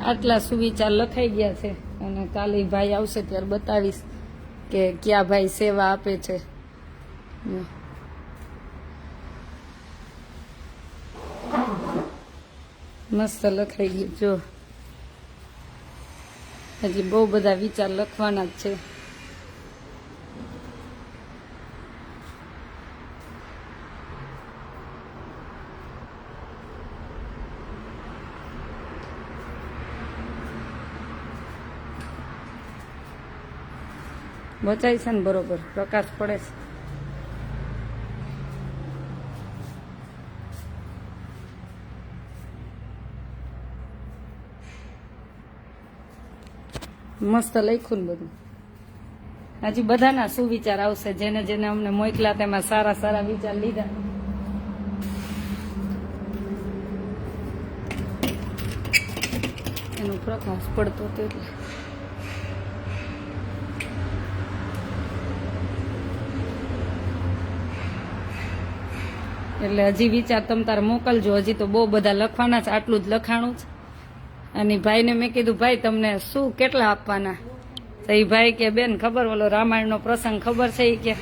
આટલા સુવિચાર લખાઈ ગયા છે અને કાલે ભાઈ આવશે ત્યારે બતાવીશ કે ક્યાં ભાઈ સેવા આપે છે. મસ્ત લખાઈ ગયું જો. હજી બહુ બધા વિચાર લખવાના જ છે. બચાય છે ને બરોબર, પ્રકાશ પડે છે. મસ્ત લખ્યું ને બધું. હજી બધાના સુવિચાર આવશે, જેને જેને અમને મોકલા તેમાં સારા સારા વિચાર લીધા. એનો પ્રકાશ પડતો હતો એટલે હજી વિચાર તમ તારે મોકલજો. હજી તો બહુ બધા લખવાના છે, આટલું જ લખાણું છે. અને ભાઈને મેં કીધું ભાઈ તમને શું કેટલા આપવાના? તો એ ભાઈ કે બેન ખબર ઓલો રામાયણનો પ્રસંગ ખબર છે? એ કે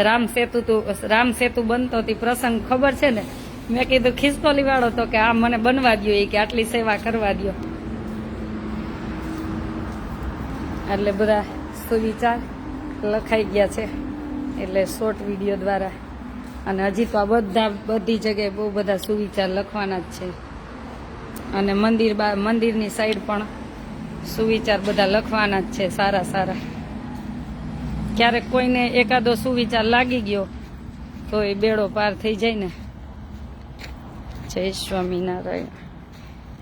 રામ સેતુ બનતો તે પ્રસંગ ખબર છે ને? મેં કીધું ખિસકોલી વાળો તો કે આ મને બનવા દો, એ કે આટલી સેવા કરવા દો. એટલે બધા સુવિચાર લખાઈ ગયા છે એટલે શોર્ટ વિડીયો દ્વારા. અને હજી તો આ બધી જગ્યાએ બહુ બધા સુવિચાર લખવાના જ છે. અને મંદિરની સાઈડ પણ સુવિચાર બધા લખવાના જ છે સારા સારા. ક્યારેક કોઈને એકાદો સુવિચાર લાગી ગયો તો એ બેડો પાર થઈ જાય ને. જય સ્વામિનારાયણ.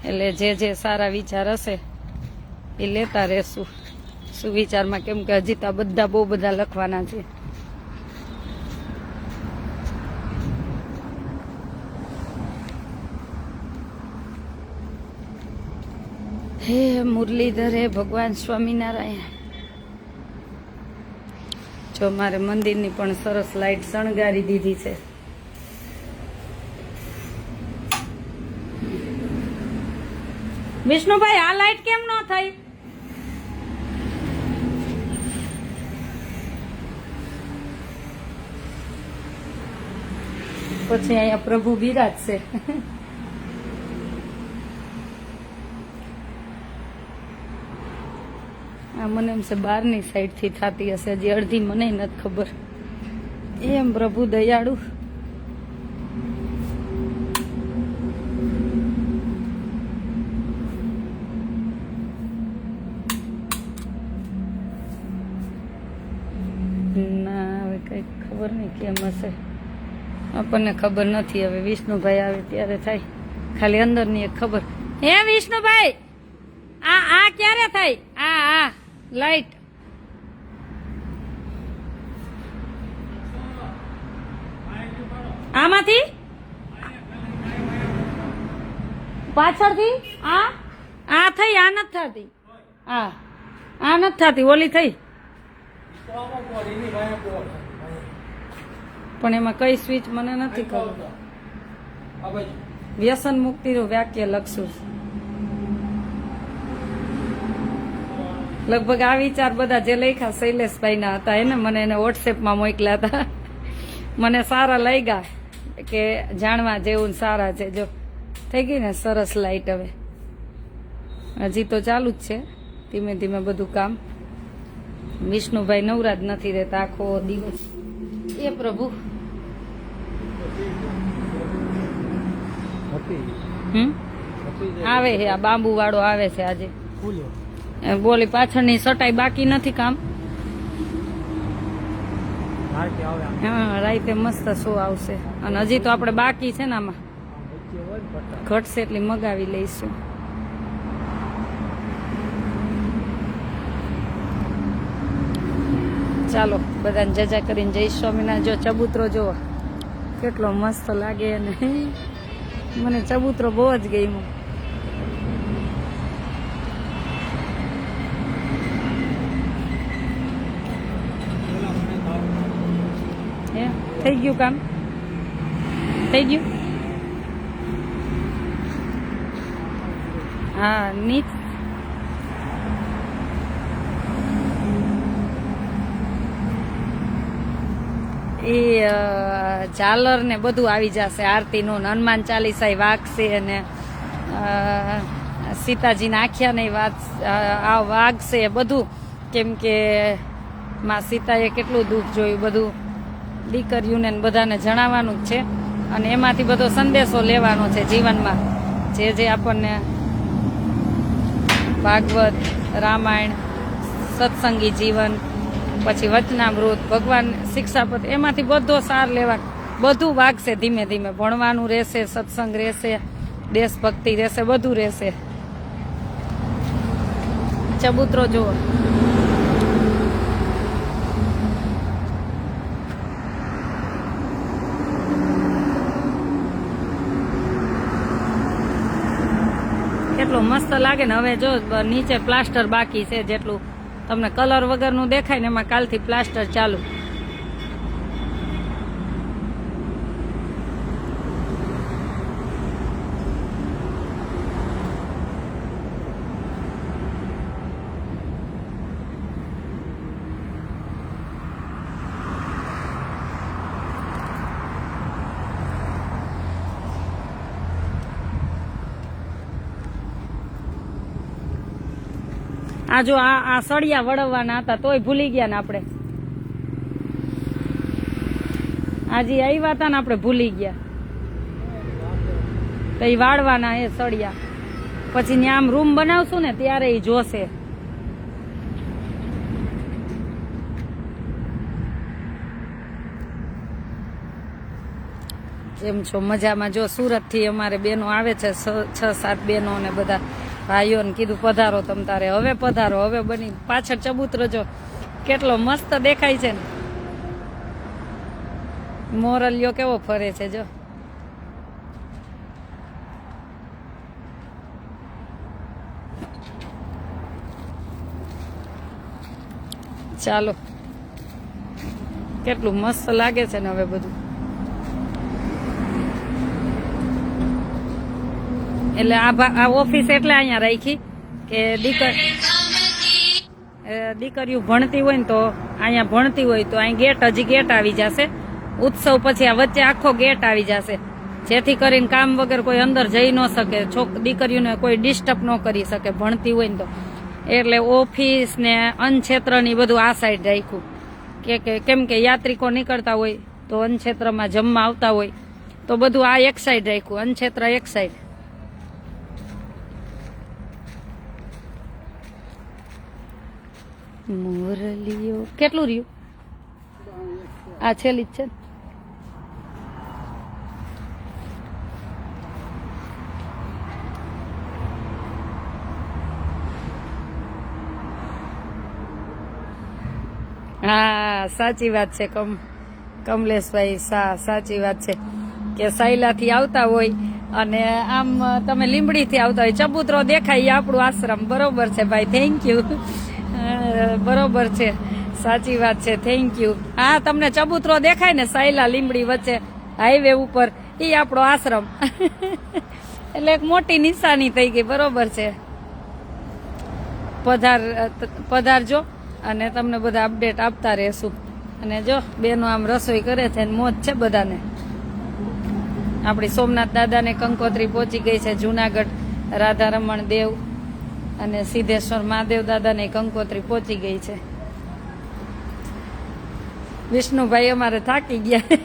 એટલે જે સારા વિચાર હશે એ લેતા રહેશું સુવિચારમાં, કેમ કે હજી તો બધા બહુ બધા લખવાના છે. હે મુરલીધર હે ભગવાન સ્વામિનારાયણ. જો મારે મંદિરની પણ સરસ લાઈટ શણગારી દીધી છે. વિષ્ણુભાઈ આ લાઈટ કેમ ન થઈ? પછી અહીંયા પ્રભુ બિરાજશે. મને એમ છે બહારની સાઈડથી થતી હશે, હજી અડધી મને નથી ખબર. એમ પ્રભુ દયાળુ. ના હવે કઈ ખબર નહીં કેમ હશે, આપણને ખબર નથી. હવે વિષ્ણુભાઈ આવે ત્યારે થાય. ખાલી અંદરની એક ખબર. હે વિષ્ણુભાઈ આ ક્યારે થાય? આ લાઈટ આમાંથી પાછળથી આ થઈ, આ નથી થતી. આ નથી થતી, ઓલી થઈ. પણ એમાં કઈ સ્વિચ મને નથી ખબર. વ્યસન મુક્તિનું વાક્ય લખશું. લગભગ આ વિચાર બધા જે લખ્યા શૈલેષભાઈ ના હતા એને મને એને વોટ્સએપમાં મોકલ્યા હતા. મને સારા લાગ્યા કે જાણવા જેવું સારા છે. જો થઈ ગઈ ને સરસ લાઈટ. હવે હજી તો ચાલુ જ છે ધીમે ધીમે બધું કામ. વિષ્ણુભાઈ નવરાજ નથી રહેતા આખો દિવસ. એ પ્રભુ આવે છે, આ બાંબુ વાળો આવે છે આજે. બોલી પાછળની સટાઈ બાકી નથી કામ. હા રાતે મસ્ત શો આવશે. અને હજી તો આપણે બાકી છે ને આમાં ઘટશે એટલી મગાવી લઈશું. ચાલો બધાને જજા કરીને જય સ્વામિનારાયણ. જો ચબૂતરો જોવો કેટલો મસ્ત લાગે. અને મને ચબૂતરો બહુ જ ગમ્યો. થઈ ગયું કામ? થઈ ગયું? હા એ ઝાલર ને બધું આવી જશે આરતીનું, હનુમાન ચાલીસા વાગશે અને સીતાજીના આખ્યાને વાગશે બધું, કેમ કે માં સીતાએ કેટલું દુઃખ જોયું બધું દીકરીઓને બધાને જણાવવાનું જ છે અને એમાંથી બધો સંદેશો લેવાનો છે જીવનમાં, જે જે આપણને ભાગવત, રામાયણ, સત્સંગી જીવન, પછી વચનામૃત, ભગવાન શિક્ષાપત, એમાંથી બધો સાર લેવા, બધું વાગશે ધીમે ધીમે. ભણવાનું રહેશે, સત્સંગ રહેશે, દેશભક્તિ રહેશે, બધું રહેશે. ચબૂતરો જુઓ, કેટલો મસ્ત લાગે ને. હવે જો નીચે પ્લાસ્ટર બાકી છે, જેટલું તમને કલર વગરનું દેખાય ને એમાં કાલથી પ્લાસ્ટર ચાલુ. આ જો આ સળિયા વળવવાના હતા તોય ભૂલી ગયા ને આપણે. આજે આવ્યા હતા ને આપણે ભૂલી ગયા. તો એ વાળવાના એ સળિયા, પછી ત્યાં આમ રૂમ બનાવશું ને ત્યારે એ જોશે. કેમ છો? મજામાં? જો સુરત થી અમારે બેનો આવે છે, 6-7 બેનો ને બધા ભાઈઓને કીધું પધારો તમ તારે. હવે પધારો, હવે બની. પાછળ ચબૂતરો જો કેટલો મસ્ત દેખાય છે ને, મોરલિયો કેવો ફરે છે જો. ચાલો, કેટલું મસ્ત લાગે છે ને હવે બધું. એટલે આ ઓફિસ એટલે અહીંયા રાખી કે દીકરીઓ ભણતી હોય ને તો અહીંયા ભણતી હોય તો અહીં હજી ગેટ આવી જશે. ઉત્સવ પછી આ વચ્ચે આખો ગેટ આવી જશે, જેથી કરીને કામ વગર કોઈ અંદર જઈ ન શકે, દીકરીઓને કોઈ ડિસ્ટર્બ ન કરી શકે ભણતી હોય ને તો. એટલે ઓફિસ ને અન્નક્ષેત્ર ની બધું આ સાઈડ રાખ્યું કે કેમ કે યાત્રિકો નીકળતા હોય તો અન્નક્ષેત્રમાં જમવા આવતા હોય તો બધું આ એક સાઈડ રાખ્યું, અન્નક્ષેત્ર એક સાઈડ. મોરલીઓ કેટલું રહ્યું? આ છેલ્લી જ છે. હા સાચી વાત છે કમલેશભાઈ, સાચી વાત છે કે સાયલાથી આવતા હોય અને આમ તમે લીંબડીથી આવતા હોય, ચબૂતરો દેખાય આપણું આશ્રમ. બરોબર છે ભાઈ, થેન્ક યુ. બરોબર છે, સાચી વાત છે, થેન્ક યુ. હા, તમને ચબૂતરો દેખાય ને સાયલા લીંબડી વચ્ચે હાઈવે ઉપર, એ આપણો આશ્રમ. એટલે એક મોટી નિશાની થઈ ગઈ. બરોબર છે, પધારજો અને તમને બધા અપડેટ આપતા રહેશું. અને જો બેનો આમ રસોઈ કરે છે, મોજ છે બધાને. આપણી સોમનાથ દાદાને કંકોત્રી પહોંચી ગઈ છે, જુનાગઢ રાધારમણ દેવ અને સિદ્ધેશ્વર મહાદેવ દાદાને કંકોત્રી પહોંચી ગઈ છે. વિષ્ણુભાઈ અમારે થાકી ગયા.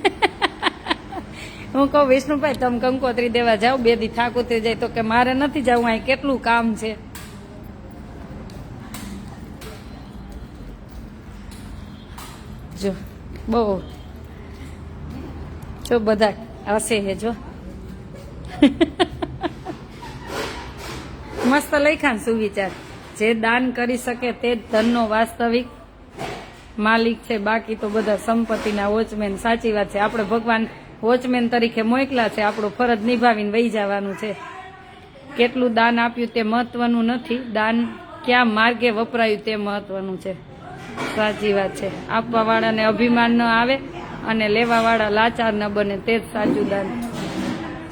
હું કહું વિષ્ણુભાઈ તમે કંકોત્રી દેવા જાઓ, 2 દી થાક ઉતરી જાય. તો કે મારે નથી જવું, અહીં કેટલું કામ છે. જો બહુ જો બધા હશે હે જો. મસ્ત લખ્યા સુવિચાર, જે દાન કરી શકે તે જ ધનનો વાસ્તવિક માલિક છે, બાકી તો બધા સંપત્તિના વોચમેન. સાચી વાત છે, આપણે ભગવાન વોચમેન તરીકે મોકલા છે, આપણું ફરજ નિભાવીને વહી જવાનું છે. કેટલું દાન આપ્યું તે મહત્વનું નથી, દાન ક્યાં માર્ગે વપરાયું તે મહત્વનું છે. સાચી વાત છે, આપવા વાળાને અભિમાન ન આવે અને લેવા વાળા લાચાર ન બને, તે જ સાચું દાન.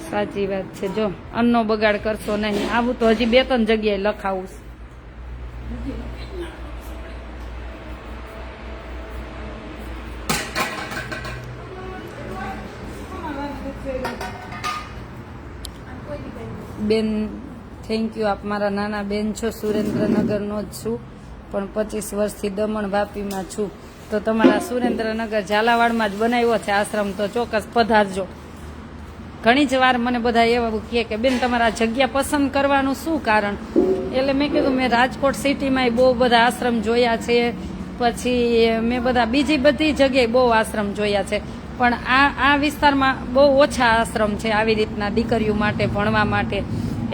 સાચી વાત છે. જો અન્નનો બગાડ કરશો નહીં. આવું તો હજી 2-3 જગ્યાએ લખાવું. બેન થેન્ક યુ. આપ મારા નાના બેન છો. સુરેન્દ્રનગરનો જ છું, પણ 25 વર્ષથી દમણ વાપીમાં છું. તો તમારા સુરેન્દ્રનગર ઝાલાવાડમાં જ બનાવ્યો છે આશ્રમ, તો ચોક્કસ પધારજો. ઘણી જ વાર મને બધા એવું કહે કે બેન તમારા જગ્યા પસંદ કરવાનું શું કારણ? એટલે મેં કીધું મેં રાજકોટ સિટીમાં બહુ બધા આશ્રમ જોયા છે, પછી મેં બધા બીજી બધી જગ્યાએ બહુ આશ્રમ જોયા છે, પણ આ વિસ્તારમાં બહુ ઓછા આશ્રમ છે આવી રીતના દીકરીઓ માટે ભણવા માટે.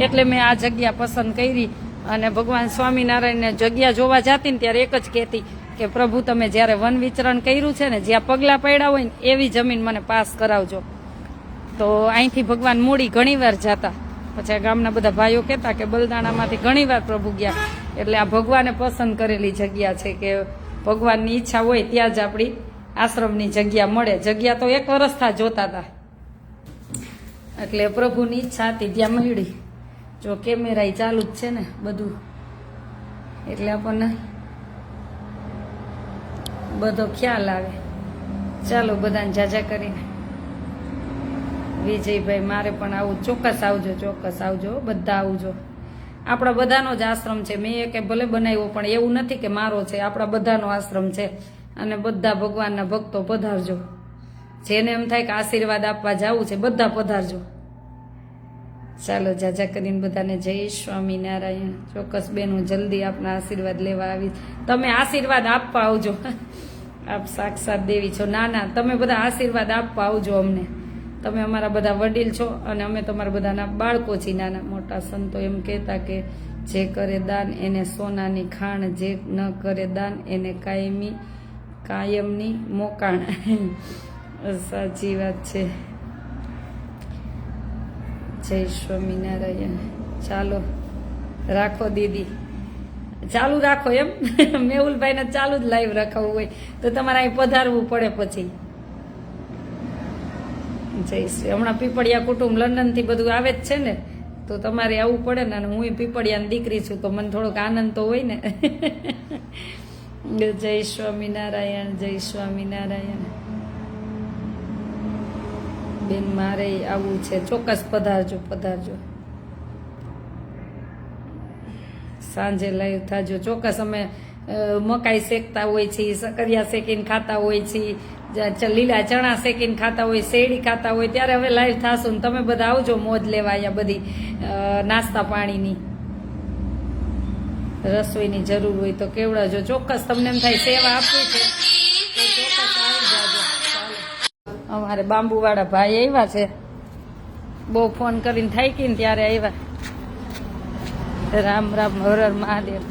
એટલે મેં આ જગ્યા પસંદ કરી. અને ભગવાન સ્વામિનારાયણને જગ્યા જોવા જતી ને ત્યારે એક જ કહેતી કે પ્રભુ તમે જ્યારે વન વિચરણ કર્યું છે ને, જ્યાં પગલાં પડ્યા હોય ને એવી જમીન મને પાસ કરાવજો. તો અહીંથી ભગવાન મૂડી ઘણી વાર જતા. પછી આ ગામના બધા ભાઈઓ કહેતા કે બલદાણામાંથી ઘણી વાર પ્રભુ ગયા. એટલે આ ભગવાને પસંદ કરેલી જગ્યા છે કે ભગવાનની ઈચ્છા હોય ત્યાં જ આપણી આશ્રમની જગ્યા મળે. જગ્યા તો 1 વર્ષથી જોતા હતા, એટલે પ્રભુની ઈચ્છા હતી ત્યાં મળી. જો કેમેરા ચાલુ જ છે ને બધું, એટલે આપણને બધો ખ્યાલ આવે. ચાલો બધાને જાજા કરીને. વિજયભાઈ મારે પણ આવું, ચોક્કસ આવજો, ચોક્કસ આવજો, બધા આવજો. આપણા બધાનો જ આશ્રમ છે. મેં કે ભલે બનાવ્યો પણ એવું નથી કે મારો છે, આપણા બધાનો આશ્રમ છે. અને બધા ભગવાનના ભક્તો પધારજો. જેને એમ થાય કે આશીર્વાદ આપવા જવું છે બધા પધારજો. ચાલો જાજા કરીને બધાને જય સ્વામિનારાયણ. ચોક્કસ બેન હું જલ્દી આપના આશીર્વાદ લેવા આવીશ. તમે આશીર્વાદ આપવા આવજો. આપ સાક્ષાત દેવી છો. ના ના, તમે બધા આશીર્વાદ આપવા આવજો અમને. તમે અમારા બધા વડીલ છો અને અમે તમારા બધાના બાળકો છીએ. નાના મોટા સંતો એમ કહેતા કે જે કરે દાન એને સોનાની ખાણ, જે ન કરે દાન એને કાયમની મોકાણ. સાચી વાત છે. જય સ્વામિનારાયણ. ચાલો રાખો દીદી, ચાલુ રાખો. એમ મેહુલભાઈને ચાલુ જ લાઈવ રખાવવું હોય તો તમારે અહીં પધારવું પડે. પછી જય શ્રી. હમણાં પીપળિયા કુટુંબ લંડનથી બધું આવે જ છે ને, તો તમારે આવવું પડે ને. અને હું પીપળિયાની દીકરી છું તો મને થોડોક આનંદ તો હોય ને. જય સ્વામિનારાયણ, જય સ્વામિનારાયણ. બેન મારે આવવું છે, ચોક્કસ પધારજો, પધારજો. સાંજે લાઈવ થાજો ચોક્કસ. અમે મકાઈ શેકતા હોય છીએ, સકરિયા શેકીને ખાતા હોય છીએ, લીલા ચણા શેકીને ખાતા હોય, શેરડી ખાતા હોય, ત્યારે હવે લાઈવ થાશું ને તમે બધા આવજો મોજ લેવા. અહીંયા બધી નાસ્તા પાણીની રસોઈની જરૂર હોય તો કેવડાજો. ચોક્કસ તમને એમ થાય સેવા આપવી છે તો ચોક્કસ આવી જાજો. અમારે બાંબુવાળા ભાઈ આવ્યા છે, બહુ ફોન કરીને થાકી ને ત્યારે આવ્યા. રામ રામ, હર હર મહાદેવ.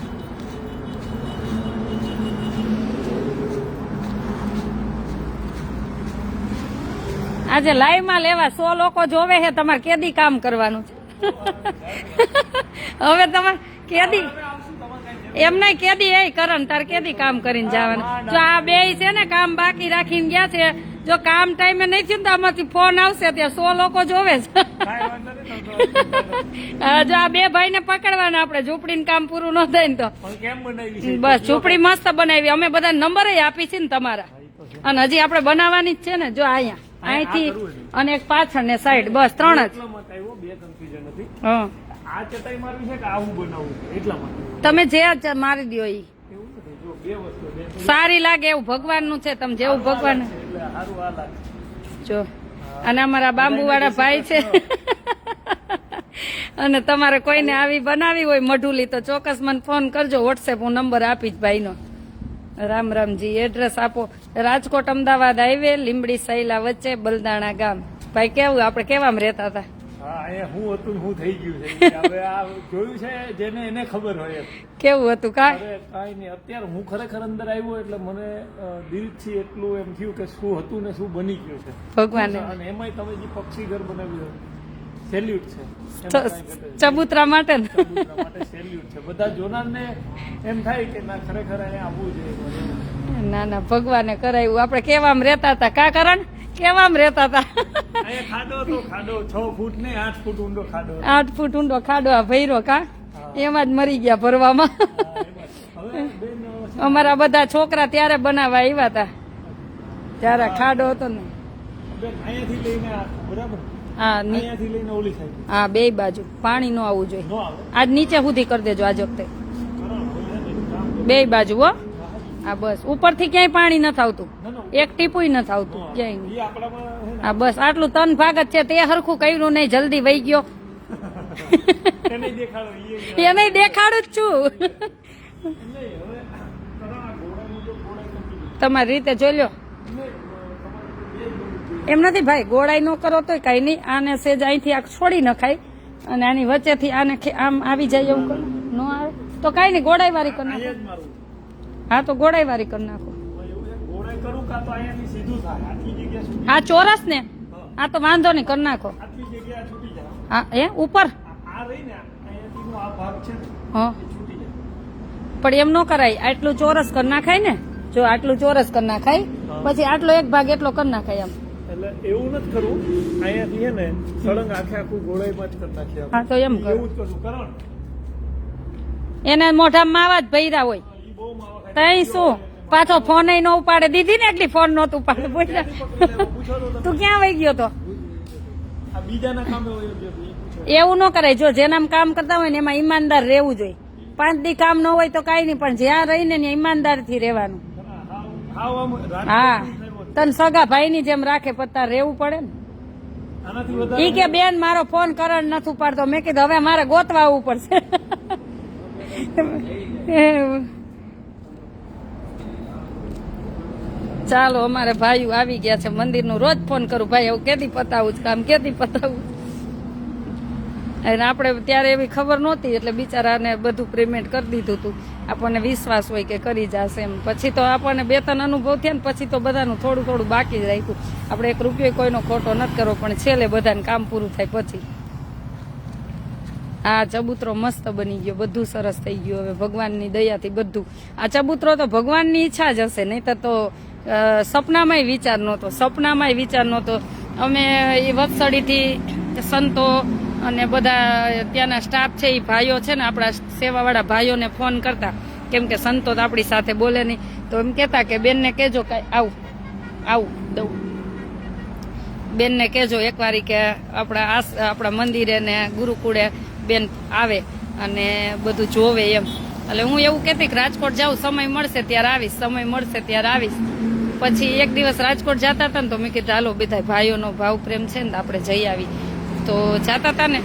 આજે લાઈવ માં લેવા 100 લોકો જોવે છે. તમારે કેદી કામ કરવાનું છે? હવે તમારે કેદી એમ નહીં, કેદી એ કરણ તાર કેદી કામ કરીને જવાનું? જો આ બે છે ને કામ બાકી રાખીને ગયા છે, જો કામ ટાઈમે નહીં થયું તો આમાંથી ફોન આવશે ત્યાં 100 લોકો જોવે છે. જો આ બે ભાઈ ને પકડવાના આપણે, ઝૂંપડીનું કામ પૂરું ન થાય ને તો. બસ ઝૂંપડી મસ્ત બનાવી, અમે બધા નંબર આપી છે ને તમારા. અને હજી આપણે બનાવવાની જ છે ને. જો અહીંયા અહીંથી અને એક પાછળ ને સાઈડ, બસ 3 જ. તમે જે મારી દો ઈ સારી લાગે એવું ભગવાન નું છે. તમે જેવું ભગવાન જો. અને અમારા બાંબુ વાળા ભાઈ છે. અને તમારે કોઈને આવી બનાવી હોય મઢુલી તો ચોક્કસ મને ફોન કરજો. વોટ્સએપ હું નંબર આપીશ ભાઈનો. રામ રામજી. એડ્રેસ આપો. રાજકોટ અમદાવાદ હાઈવે, લીંબડી સૈલા વચ્ચે, બલદાણા ગામ. ભાઈ કેવું આપણે કેવામાં રહેતા હતા? હું હતું હું થઈ ગયું છે. હવે આ જોયું છે જેને એને ખબર હોય. કેવું હતું? કાંઈ નહીં. અત્યારે હું ખરેખર અંદર આવ્યો એટલે મને દિલથી એટલું એમ થયું કે શું હતું ને શું બની ગયું છે ભગવાન. અને એમાંય તમે જે પક્ષી ઘર બનાવ્યું સેલ્યુટ છે. ચબૂતરા માટે ને સેલ્યુટ છે. બધા જોનારને એમ થાય કે ના ખરેખર અહીંયા આવવું જોઈએ. ના ના, ભગવાને કરાયું. આપણે કેવામાં રહેતા હતા? કા કરણ કેવામાં રહેતા હતા? ખાડો તો ખાડો 6 ફૂટ ને 8 ફૂટ ઊંડો ખાડો. 8 ફૂટ ઊંડો ખાડો આ ભૈરો. કા એમાં જ મરી ગયા ભરવામાં. અમારા બધા છોકરા ત્યારે બનાવવા આવ્યા હતા, ત્યારે ખાડો હતો ને. બેન અહીંયાથી લઈને આ બરાબર હા અહીંયાથી લઈને ઓલી સાઈડ હા બે બાજુ પાણી નો આવવું જોઈએ નો આવે આજ નીચે સુધી કરી દેજો આજ વખતે કરણ હોય ને કામ બે બાજુ હો હા બસ ઉપરથી ક્યાંય પાણી નથી આવતું ના એક ટીપુય નથી આવતું ક્યાંય એ આપણામાં હે ને હા બસ આટલું 3 ભાગ જ છે તે હરખું કર્યું નહીં જલ્દી વહી ગયો એને દેખાડો એને દેખાડું જ છું નહીં હવે કરણ આ ઘોડાનું જો ઘોડાઈ complete તમારી રીતે જોઈ લો એમ નથી ભાઈ ગોળાઈ ન કરો તોય કઈ નહીં આને સેજ અહીંથી આ છોડી નખાય અને આની વચ્ચેથી આને આમ આવી જાય એવું કરો ન આવે તો કઈ નહીં ગોળાઈ વાળી કરી નાખો અહીંયા જ મારું હા તો ગોળાઈ વાળી કરી નાખો એવું છે ઘોડાઈ કરું કાં તો અહીંયાથી સીધું થાય આટલી જગ્યા સુધી હા ચોરસ ને આ તો વાંધો નહીં કરી નાખો આટલી જગ્યા છૂટી જાય હા એ ઉપર આ રહી ને અહીંયાથી નો આ ભાગ છે ને હા એ છૂટી જાય પણ એમ ન કરાય આટલું ચોરસ કરી નાખાય ને જો આટલું ચોરસ કરી નાખાય પછી આટલો એક ભાગ એટલો કરી નાખાય એમ એટલે એવું નથી કરવું અહીંયાથી હે ને સળંગ આખે આખું ઘોડાઈમાં જ કરી નાખીએ હા તો એમ કરો એવું જ કરવું કરણ એને મોઢામાં માવા જ ભર્યા હોય ઈ બહુ માવા ખાય તઈ શું પાછો ફોન ન ઉપાડે દીધી ને એટલી ફોન નહોતું ઉપાડે બોલ્યા પકડી લેવો, પૂછો તો તમે. તું ક્યાં વહી ગયો તો આ બીજાના કામે હોય એટલે ઈ પૂછો એવું ન કરાય જો જેનામાં કામ કરતા હોય ને એમાં ઈમાનદાર રહેવું જોઈએ 5 દી કામ ન હોય તો કઈ નહીં પણ જ્યાં રહીને ત્યાં ઈમાનદાર થી રહેવાનું હાવ આમ રાત હા તને સગા ભાઈ ની જેમ રાખે પત્તા રહેવું પડે ને આનાથી ઈ વધારે કે બેન મારો ફોન કરણ નથી ઉપાડતો મેં કીધું હવે મારે ગોતવા આવવું પડશે ચાલો અમારે ભાઈઓ આવી ગયા છે મંદિર નું રોજ ફોન કરું ભાઈ એવું કેદી પતાવું કામ કેદી પતાવું અને આપણે ત્યારે એવી ખબર નહોતી એટલે બિચારાને બધું પેમેન્ટ કરી દીધું હતું આપણને વિશ્વાસ હોય કે કરી જશે એમ પછી તો આપણને 2-3 અનુભવ થયા ને પછી તો બધાનું થોડું થોડું બાકી જ રાખ્યું આપણે 1 રૂપિયો કોઈનો ખોટો નથી કરવો પણ છેલ્લે બધાને કામ પૂરું થાય પછી આ ચબૂતરો મસ્ત બની ગયો બધું સરસ થઈ ગયું હવે ભગવાનની દયાથી બધું આ ચબૂતરો તો ભગવાનની ઈચ્છા જ હશે નહીતર તો સપનામાંય વિચાર નહોતો અમે એ વત્સળીથી સંતો અને બધા ત્યાંના સ્ટાફ છે એ ભાઈઓ છે ને આપણા સેવાવાળા ભાઈઓને ફોન કરતા કેમ કે સંતો તો આપણી સાથે બોલે નહીં તો એમ કહેતા કે બેનને કહેજો કે આવું દઉં બેનને કહેજો એકવારી કે આપણા મંદિરે ને ગુરુકુળે બેન આવે અને બધું જોવે એમ એટલે હું એવું કહેતી કે રાજકોટ જાઉં સમય મળશે ત્યારે આવીશ પછી એક દિવસ રાજકોટ જતા હતા ને તો મેં કીધું હાલો બધા ભાઈઓનો ભાવ પ્રેમ છે ને આપણે જઈ આવી તો જાતા હતા ને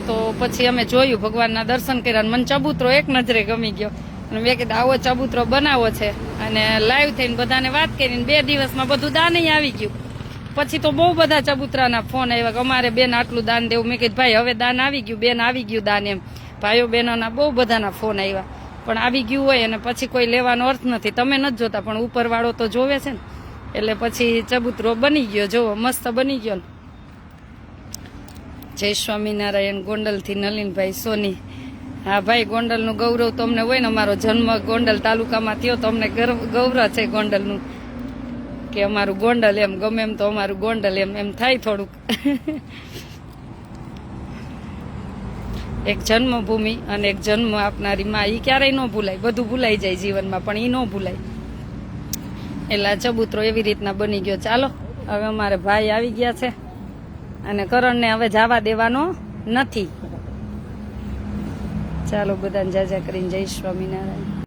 તો પછી અમે જોયું ભગવાનના દર્શન કર્યા મને ચબૂતરો એક નજરે ગમી ગયો અને મેં કીધું આવો ચબૂતરો બનાવો છે અને લાઈવ થઈને બધાને વાત કરીને 2 દિવસમાં બધું દાન આવી ગયું પછી તો બહુ બધા ચબૂતરાના ફોન આવ્યા કે અમારે બેન આટલું દાન દેવું મેં કીધું ભાઈ હવે દાન આવી ગયું બેન આવી ગયું દાન એમ ભાઈઓ બહેનોના બહુ બધાના ફોન આવ્યા પણ આવી ગયું હોય અને પછી કોઈ લેવાનો અર્થ નથી તમે નથી જોતા પણ ઉપરવાળો તો જોવે છે ને એટલે પછી ચબૂતરો બની ગયો જોવો મસ્ત બની ગયો ને જય સ્વામિનારાયણ ગોંડલથી નલિનભાઈ સોની હા ભાઈ ગોંડલનું ગૌરવ તો અમને હોય ને અમારો જન્મ ગોંડલ તાલુકામાં થયો તો અમને ગૌરવ છે ગોંડલનું કે અમારું ગોંડલ એમ ગમે એમ તો અમારું ગોંડલ એમ થાય થોડુંક એક જન્મભૂમિ અને એક જન્મ આપનારી માં ઈ ક્યારેય ન ભૂલાય બધું ભૂલાઈ જાય જીવનમાં પણ ઈ ન ભૂલાય એટલે આ ચબૂતરો એવી રીતના બની ગયો ચાલો હવે અમારે ભાઈ આવી ગયા છે અને કરણને હવે જવા દેવાનો નથી ચાલો બધાને જાજા કરીને જય સ્વામિનારાયણ